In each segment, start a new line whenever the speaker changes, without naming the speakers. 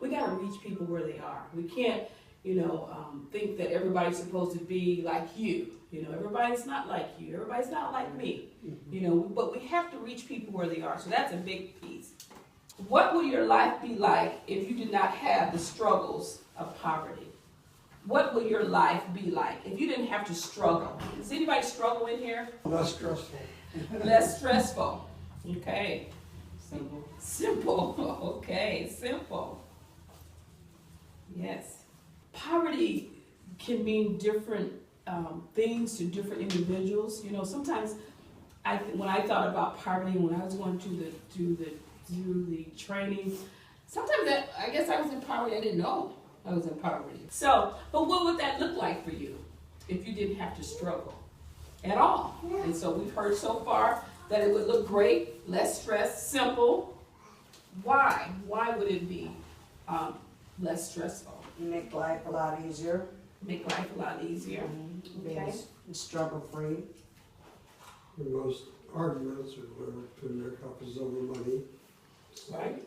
we got to reach people where they are. We can't, think that everybody's supposed to be like you. Everybody's not like you. Everybody's not like me. But we have to reach people where they are. So that's a big piece. What would your life be like if you did not have the struggles of poverty? What would your life be like if you didn't have to struggle? Does anybody struggle in here?
Less stressful.
Less stressful. Okay. Simple. Okay, simple. Yes. Poverty can mean different things to different individuals. Sometimes when I thought about poverty, when I was going through the training, sometimes I guess I was in poverty. I didn't know I was in poverty. So, but what would that look like for you if you didn't have to struggle at all? And so we've heard so far that it would look great, less stress, simple. Why? Why would it be less stressful?
Make life a lot easier.
Make life a lot easier. Okay.
Struggle-free.
Most arguments are between their couples over money.
Right.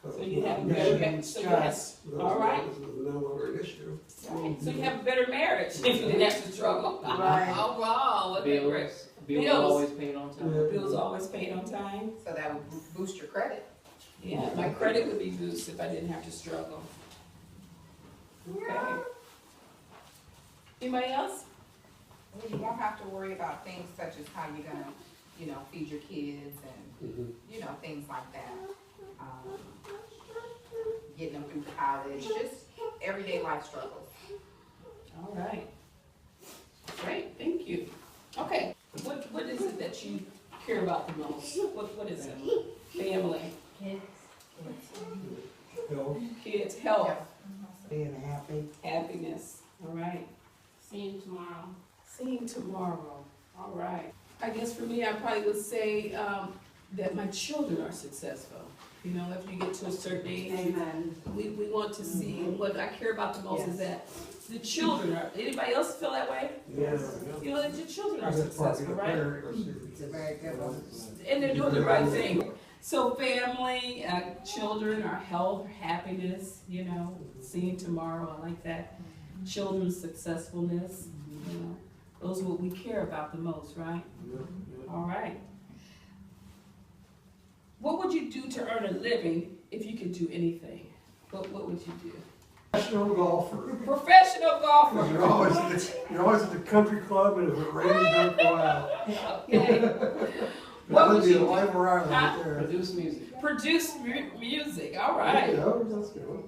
So
So you have a
Yeah.
better, all right.
This is no longer an issue.
Right. So you have a better marriage if you didn't have to struggle.
Right.
Oh, wow. What a great.
Bills always paid on time.
Bills always paid on time.
So that would boost your credit.
Yeah, my credit would be boosted if I didn't have to struggle. Okay. Anybody else?
You won't have to worry about things such as how you're gonna, feed your kids and, things like that. Getting them through college, just everyday life struggles.
All right. Great, thank you. Okay, what is it that you care about the most? What is it? Family, kids, health,
Being happy.
happiness. All right.
Seeing tomorrow.
Seeing tomorrow. All right. I guess for me, I probably would say that my children are successful. If you get to a certain age,
Amen.
we want to see. And what I care about the most is that the children are. Anybody else feel that way?
Yes.
That your children are successful, right?
It's a very good one.
And they're doing the right thing. So family, children, our health, happiness, seeing tomorrow, I like that. Children's successfulness, those are what we care about the most, right? All right. What would you do to earn a living if you could do anything? What would you do?
Professional golfer.
Professional golfer.
You're always at the country club, and if it rains, don't go out.
Okay.
That would
would
be
you
the
do?
life right
Huh?
there.
Produce music.
Produce music. All right.
Yeah, that's good.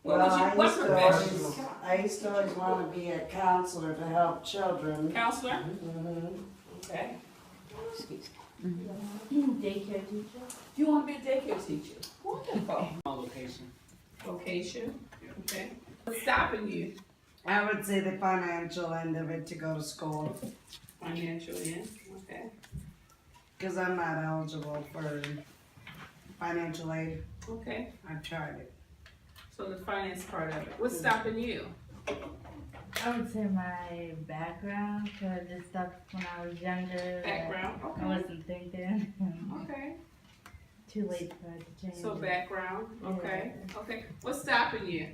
What profession?
I used to always want to be a counselor to help children.
Counselor?
Mhm.
Okay.
Daycare teacher.
You want to be a daycare teacher? Wonderful.
Location.
Vocation? Okay. What's stopping you?
I would say the financial end of it to go to school,
Financial end. Okay.
because I'm not eligible for financial aid.
Okay.
I've tried it.
So the finance part of it. What's stopping you?
I would say my background, cause it's stuff when I was younger. that
Background.
I
Okay.
wasn't thinking.
Okay.
Too late for it to change.
So background. Okay.
Yeah.
Okay. What's stopping you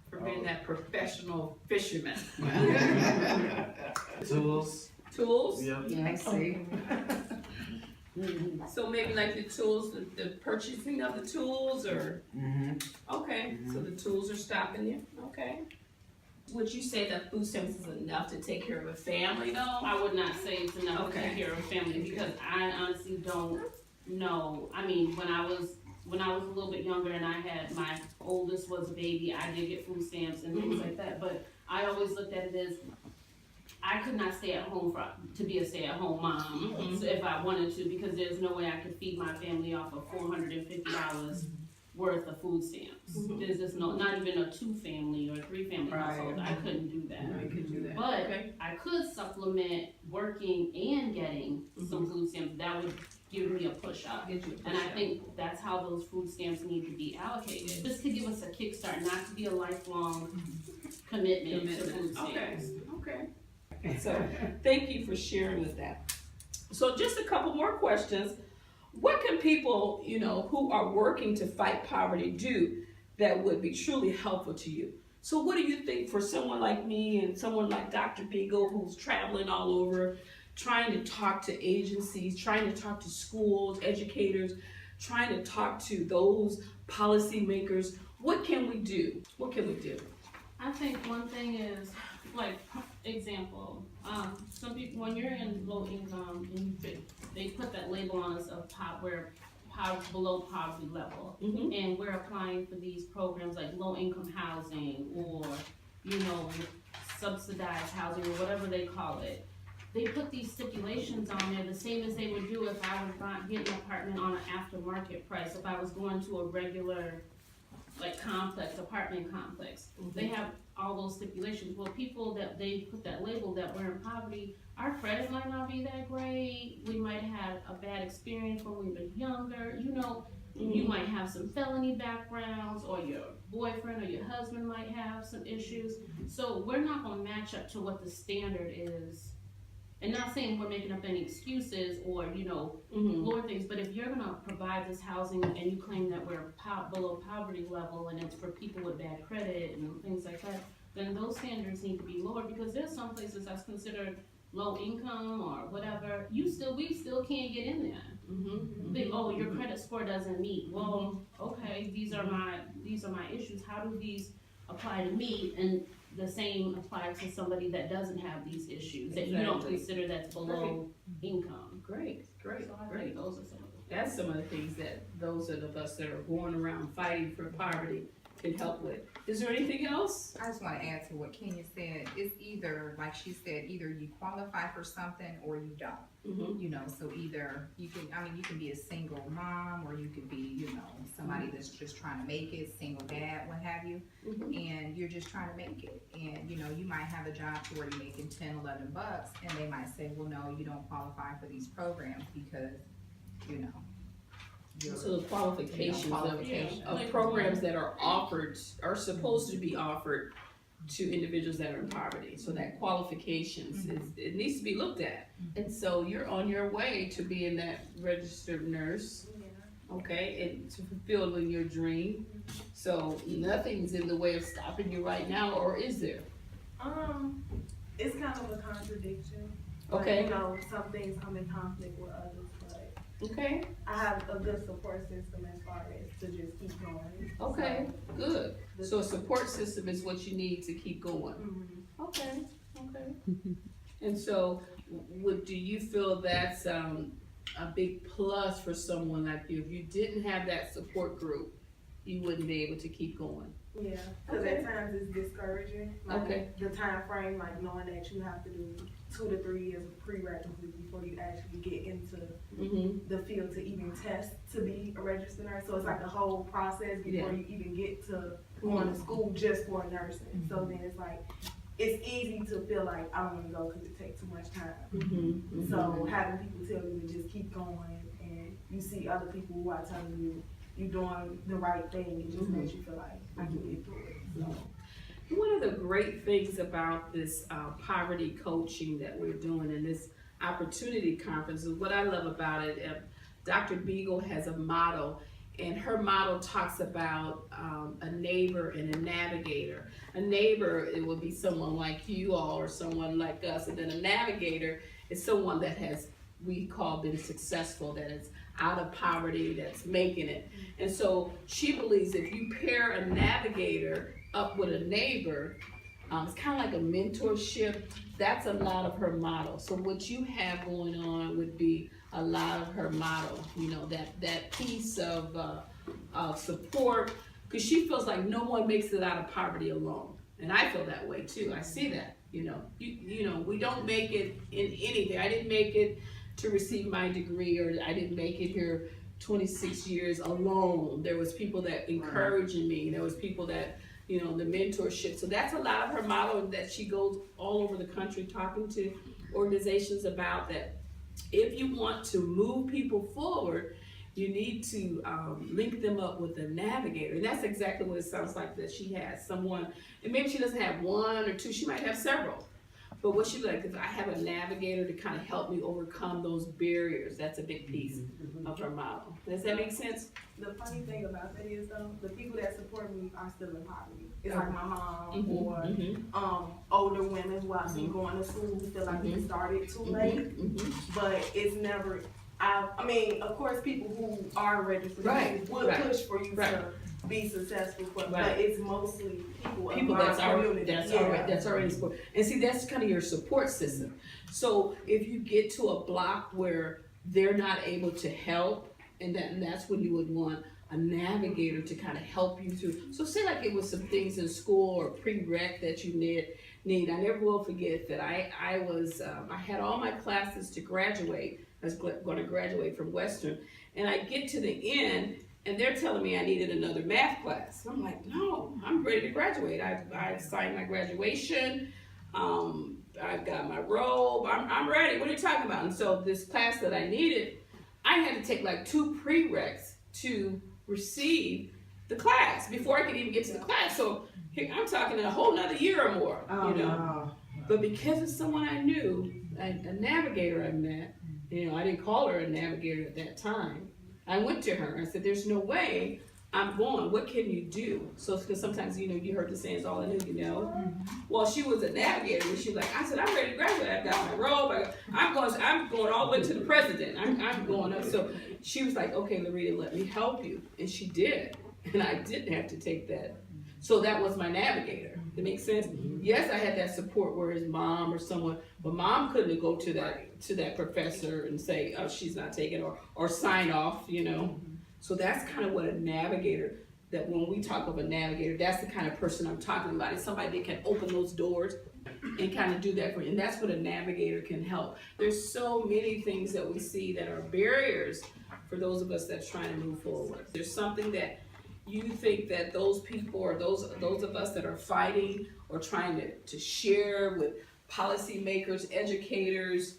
from being that professional fisherman?
Tools.
Tools?
Yep.
I see.
So maybe like the tools, the purchasing of the tools, or
Mm-hmm.
okay. So the tools are stopping you. Okay. Would you say that food stamps is enough to take care of a family, though?
I would not say it's enough to
Okay.
take care of a family because I honestly don't know. I mean, when I was a little bit younger and I had my oldest was a baby, I did get food stamps and things like that. But I always looked at it as I could not stay at home to be a stay-at-home mom so if I wanted to, because there's no way I could feed my family off of $450 worth of food stamps. There's just not even a 2-family or a 3-family
Right.
household. I couldn't do that.
I could do that.
But
Okay.
I could supplement working and getting some food stamps. That would give me a push up.
Get you a
And I
push-up.
think that's how those food stamps need to be allocated. Just to give us a kickstart, not to be a lifelong commitment to food
Okay.
stamps.
Okay. So thank you for sharing with that. So just a couple more questions. what can people, who are working to fight poverty do that would be truly helpful to you? So what do you think for someone like me and someone like Dr. Beagle, who's traveling all over, trying to talk to agencies, trying to talk to schools, educators, trying to talk to those policymakers? What can we do? What can we do?
I think one thing is, like, example, some people, when you're in low income, and they put that label on us of below poverty level,
Mm-hmm.
and we're applying for these programs like low income housing or, subsidized housing or whatever they call it. They put these stipulations on there, the same as they would do if I was not getting an apartment on an aftermarket price, if I was going to a regular, like, apartment complex. They have all those stipulations. Well, people that they put that label that we're in poverty, our credit might not be that great. We might have had a bad experience when we were younger. You might have some felony backgrounds, or your boyfriend or your husband might have some issues. So we're not gonna match up to what the standard is. And not saying we're making up any excuses or, lower things, but if you're gonna provide this housing and you claim that we're below poverty level and it's for people with bad credit and things like that, then those standards need to be lower, because there's some places that's considered low income or whatever, we still can't get in there. Your credit score doesn't meet. Well, okay, these are my issues. How do these apply to me? And the same applies to somebody that doesn't have these issues, that you don't
Exactly.
consider that's below income.
Great.
So I think those are some of the.
That's some of the things that those of us that are going around fighting for poverty can help with. Is there anything else?
I just wanna add to what Kenya said, it's either, like she said, either you qualify for something or you don't. So either you can be a single mom, or you could be, somebody that's just trying to make it, single dad, what have you, and you're just trying to make it. And, you might have a job to where you're making 10, 11 bucks, and they might say, well, no, you don't qualify for these programs because, you're,
So the qualifications
qualifications.
of programs that are offered, are supposed to be offered to individuals that are in poverty. So that qualifications, it needs to be looked at. And so you're on your way to being that registered nurse, okay, and to fulfilling your dream. So nothing's in the way of stopping you right now, or is there?
It's kind of a contradiction.
Okay.
Some things come in conflict with others, but
Okay,
I have a good support system as far as to just keep going.
okay, good. So a support system is what you need to keep going. Okay. And so, do you feel that's a big plus for someone like you? If you didn't have that support group, you wouldn't be able to keep going.
Yeah, because
Okay.
at times it's discouraging.
Okay.
The time frame, like knowing that you have to do 2 to 3 years of prerequisites before you actually get into the field to even test to be a registered nurse. So it's like a whole process before you even get to going to school just for nursing. So then it's like, it's easy to feel like I don't want to go because it takes too much time. So having people tell you to just keep going, and you see other people who are telling you you're doing the right thing, it just makes you feel like I can get through it. So.
One of the great things about this poverty coaching that we're doing in this opportunity conference is what I love about it. Dr. Beagle has a motto, and her motto talks about a neighbor and a navigator. A neighbor, it would be someone like you all or someone like us, and then a navigator is someone that has, we call been successful, that is out of poverty, that's making it. And so she believes if you pair a navigator up with a neighbor, it's kind of like a mentorship. That's a lot of her model. So what you have going on would be a lot of her model, that piece of support, because she feels like no one makes it out of poverty alone. And I feel that way too. I see that, we don't make it in anything. I didn't make it to receive my degree, or I didn't make it here 26 years alone. There was people that encouraging me. There was people that, the mentorship. So that's a lot of her model that she goes all over the country talking to organizations about, that if you want to move people forward, you need to link them up with a navigator. And that's exactly what it sounds like that she has. Someone, and maybe she doesn't have one or two, she might have several. But what she like is I have a navigator to kind of help me overcome those barriers. That's a big piece of her model. Does that make sense?
The funny thing about that is though, the people that support me are still in poverty. It's like my mom or older women who I see going to school who feel like they started too late. But it's never, I mean, of course people who are registered would push for you to be successful, but it's mostly people
that's
already
already support. And see, that's kind of your support system. So if you get to a block where they're not able to help, and that's when you would want a navigator to kind of help you through. So say like it was some things in school or pre-rec that you need. I never will forget that I had all my classes to graduate. I was going to graduate from Western, and I get to the end, and they're telling me I needed another math class. I'm like, no, I'm ready to graduate. I signed my graduation. I've got my robe. I'm ready. What are you talking about? And so this class that I needed, I had to take like 2 prereqs to receive the class before I could even get to the class. So I'm talking a whole nother year or more, you know. But because of someone I knew, a navigator I met, you know, I didn't call her a navigator at that time. I went to her and said, there's no way I'm going. What can you do? So, because sometimes, you know, you heard the saying, all I knew, you know. Well, she was a navigator, and she was like, I said, I'm ready to graduate. I've got my robe. I'm going all the way to the president. I'm going up. So she was like, okay, Loredia, let me help you. And she did. And I didn't have to take that. So that was my navigator. It makes sense? Yes, I had that support where his mom or someone, but mom couldn't go to that professor and say, oh, she's not taking or sign off, you know. So that's kind of what a navigator, that when we talk of a navigator, that's the kind of person I'm talking about. It's somebody that can open those doors and kind of do that for you. And that's what a navigator can help. There's so many things that we see that are barriers for those of us that's trying to move forward. There's something that you think that those people or those of us that are fighting or trying to share with policymakers, educators,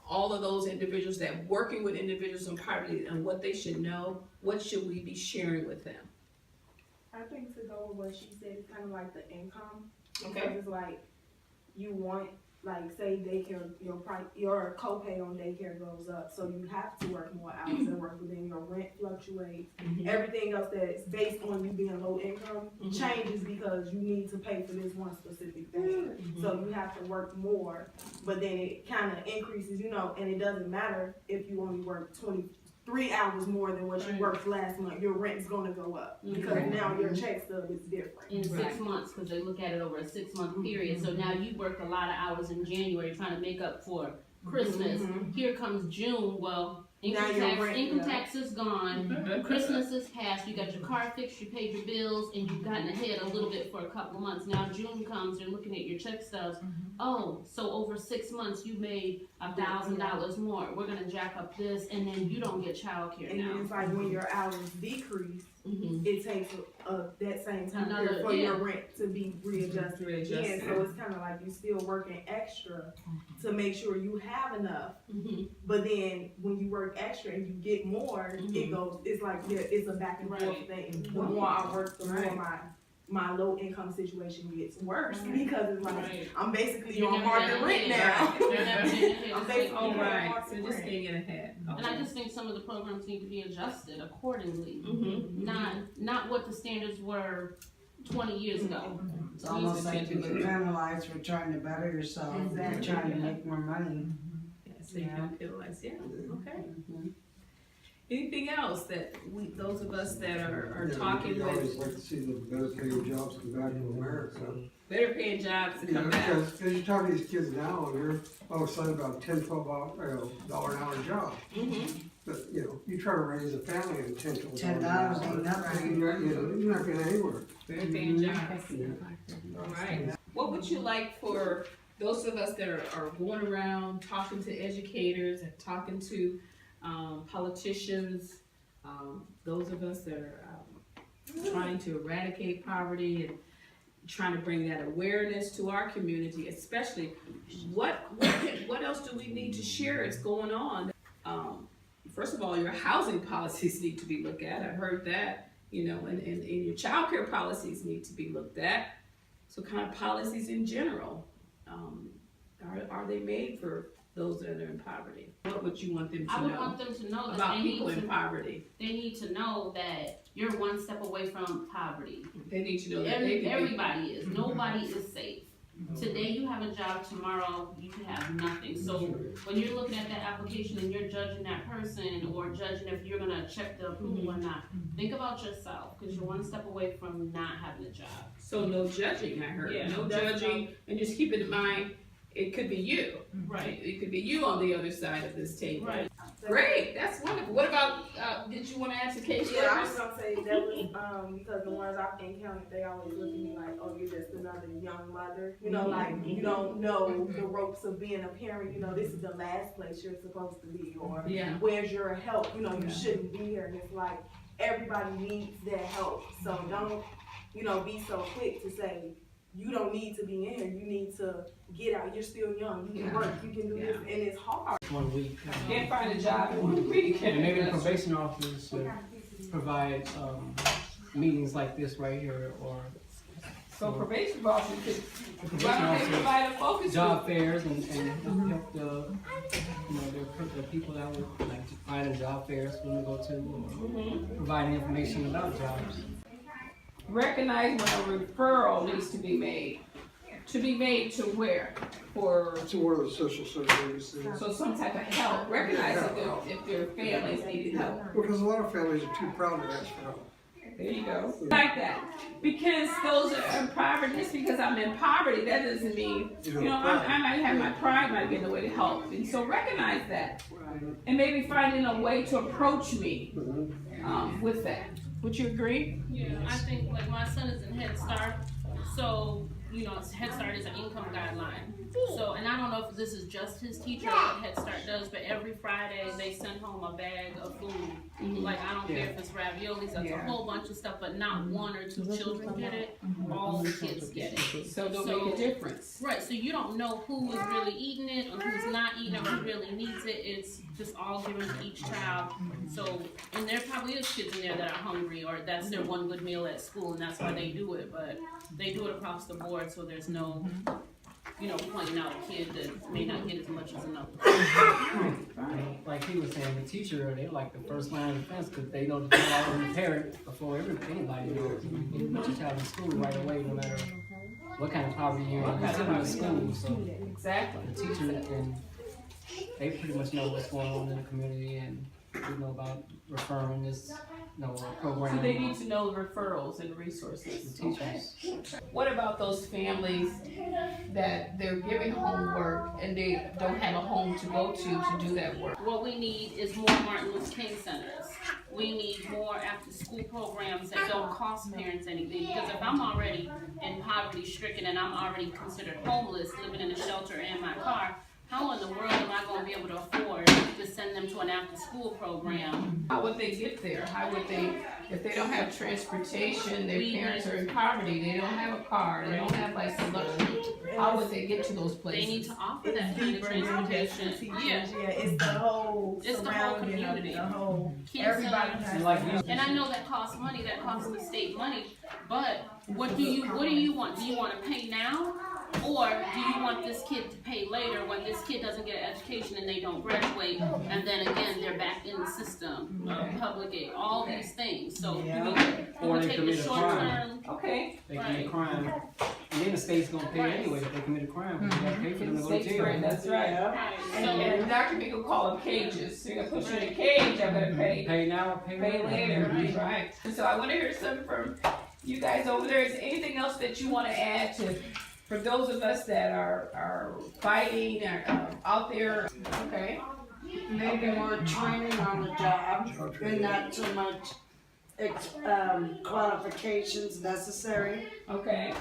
all of those individuals that working with individuals in poverty and what they should know, what should we be sharing with them?
I think to go with what she said, it's kind of like the income.
Okay.
Because it's like, you want, like, say daycare, your copay on daycare goes up, so you have to work more hours and work within your rent fluctuates. Everything else that's based on you being low income changes because you need to pay for this one specific thing. So you have to work more, but then it kind of increases, you know, and it doesn't matter if you only work 23 hours more than what you worked last month, your rent is going to go up because now your check stub is different.
In 6 months, because they look at it over a 6-month period. So now you worked a lot of hours in January trying to make up for Christmas. Here comes June. Well, income tax is gone. Christmas is past. You got your car fixed. You paid your bills, and you've gotten ahead a little bit for a couple of months. Now June comes. You're looking at your check stubs. Oh, so over 6 months you made $1,000 more. We're gonna jack up this, and then you don't get childcare
and
now.
And it's like when your hours decrease, it takes that same time
Another-
for your rent to be readjusted again. So it's kind of like you still working extra to make sure you have enough. But then when you work extra and you get more, it goes. It's like it's a back and forth thing. The more I work, the more my low income situation gets worse because it's like I'm basically
You're
on
never
market
getting
rent
ahead.
now.
You're never getting ahead.
I'm basically
So,
on market
So just
rent.
can't get ahead.
And I just think some of the programs need to be adjusted accordingly. Not what the standards were 20 years ago.
It's almost like you get penalized for trying to better yourself, for trying to make more money.
Yeah, so you don't penalize, okay. Anything else that those of us that are talking
I always
with
like to see the better paying jobs come back to America.
better paying jobs to
You know,
come back?
because you talk to these kids now and you're all of a sudden about $10, $12 an hour job. But, you know, you try to raise a family in $10, $12 an hour.
$10 ain't nothing.
You're not getting anywhere.
Better paying jobs. All right. What would you like for those of us that are going around talking to educators and talking to politicians, those of us that are trying to eradicate poverty and trying to bring that awareness to our community, especially what else do we need to share is going on? First of all, your housing policies need to be looked at. I heard that, you know, and your childcare policies need to be looked at. So kind of policies in general. Are they made for those that are in poverty? What would you want them to
I would
know
want them to know that
about
they need
people in
to,
poverty?
they need to know that you're one step away from poverty.
They need to know that they can be.
Everybody is. Nobody is safe. Today you have a job, tomorrow you can have nothing. So when you're looking at that application and you're judging that person or judging if you're gonna check the approval or not, think about yourself, because you're one step away from not having a job.
So no judging, I heard.
Yeah,
No
that's
judging, and just keep it in mind, it could be you.
Right.
It could be you on the other side of this table.
Right.
Great, that's wonderful. What about, did you wanna ask the case
Yeah, I was
workers?
gonna say that was because the ones I've encountered, they always look at me like, oh, you're just another young mother. You know, like you don't know the ropes of being a parent. You know, this is the last place you're supposed to be, or
Yeah.
where's your help? You know, you shouldn't be here. And it's like everybody needs that help. So don't, be so quick to say you don't need to be in here. You need to get out. You're still young. You can work. You can do this, and it's hard.
1 week.
Can't find a job in 1 week.
And maybe the probation officers should provide meetings like this right here, or
So probation officer could,
the
why
probation
don't they
officers,
provide a focus
job
group?
fairs and help the people that would like to find a job fairs for them to go to, or providing information about jobs.
Recognize when a referral needs to be made. To be made to where? For,
To one of the social services.
so some type of help. Recognize if their families needed help.
Because a lot of families are too proud to ask for help.
There you go. Like that. Because those are in poverty, just because I'm in poverty, that doesn't mean, I might have my pride might get in the way to help. And so recognize that. And maybe finding a way to approach me with that. Would you agree?
Yeah, I think like my son is in Head Start, so Head Start is an income guideline. So, and I don't know if this is just his teacher or what Head Start does, but every Friday they send home a bag of food. Like I don't care if it's raviolis, that's a whole bunch of stuff, but not one or two children get it. All the kids get it.
So they'll make a difference.
Right, so you don't know who is really eating it or who's not eating it or who really needs it. It's just all given to each child. So, and there probably is kids in there that are hungry or that's their one good meal at school and that's why they do it. But they do it across the board, so there's no, pointing out a kid that may not get as much as another.
Like he was saying, the teacher, they're like the first line of defense, because they know the child and the parent before anybody knows. You put your child in school right away, no matter what kind of poverty you're in. You're still in school, so
Exactly.
the teacher and they pretty much know what's going on in the community and they know about referring this, program.
So they need to know the referrals and resources.
The teachers.
What about those families that they're giving homework and they don't have a home to go to do that work?
What we need is more Martin Luther King centers. We need more after-school programs that don't cost parents anything. Because if I'm already in poverty-stricken and I'm already considered homeless, living in a shelter and my car, how in the world am I going to be able to afford to send them to an after-school program?
How would they get there? How would they, if they don't have transportation, their parents are in poverty, they don't have a car, they don't have like some luxury, how would they get to those places?
They need to offer that
It's
kind of
deeper than just
transportation.
the teachers.
Yeah.
It's the whole
It's the whole
surrounding of
community.
the whole.
Kids
Everybody
centers.
has
And like
to.
And I know that costs money, that costs the state money, but what do you want? Do you want to pay now? Or do you want this kid to pay later when this kid doesn't get an education and they don't graduate, and then again they're back in the system of public aid, all these things. So do
Or
we
they
take the
commit a
short
crime.
term?
Okay.
They commit a crime, and then the state's gonna pay anyway if they commit a crime, because you gotta pay for them to go to
State's free,
jail.
that's right.
Right,
And,
so,
and Dr. Meek call them cages. So you're gonna put you in a cage, I better pay.
Pay now or pay
Pay
later.
later, right? So I want to hear something from you guys over there. Is there anything else that you want to add to, for those of us that are fighting, are out there? Okay.
Maybe more training on the job and not so much qualifications necessary.
Okay.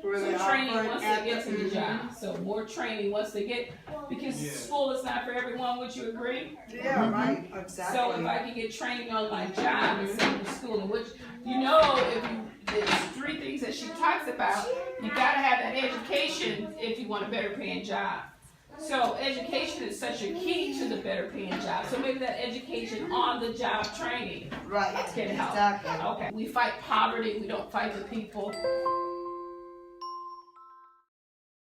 Really
So training
offering
once they get to the
ethics.
job. So more training once they get, because school is not for everyone. Would you agree?
Yeah, right,
So if
exactly.
I can get training on my job instead of school, which, if there's 3 things that she talks about, you gotta have that education if you want a better paying job. So education is such a key to the better paying job. So maybe that education on the job training
Right,
can help.
exactly.
Okay. We fight poverty, we don't fight the people.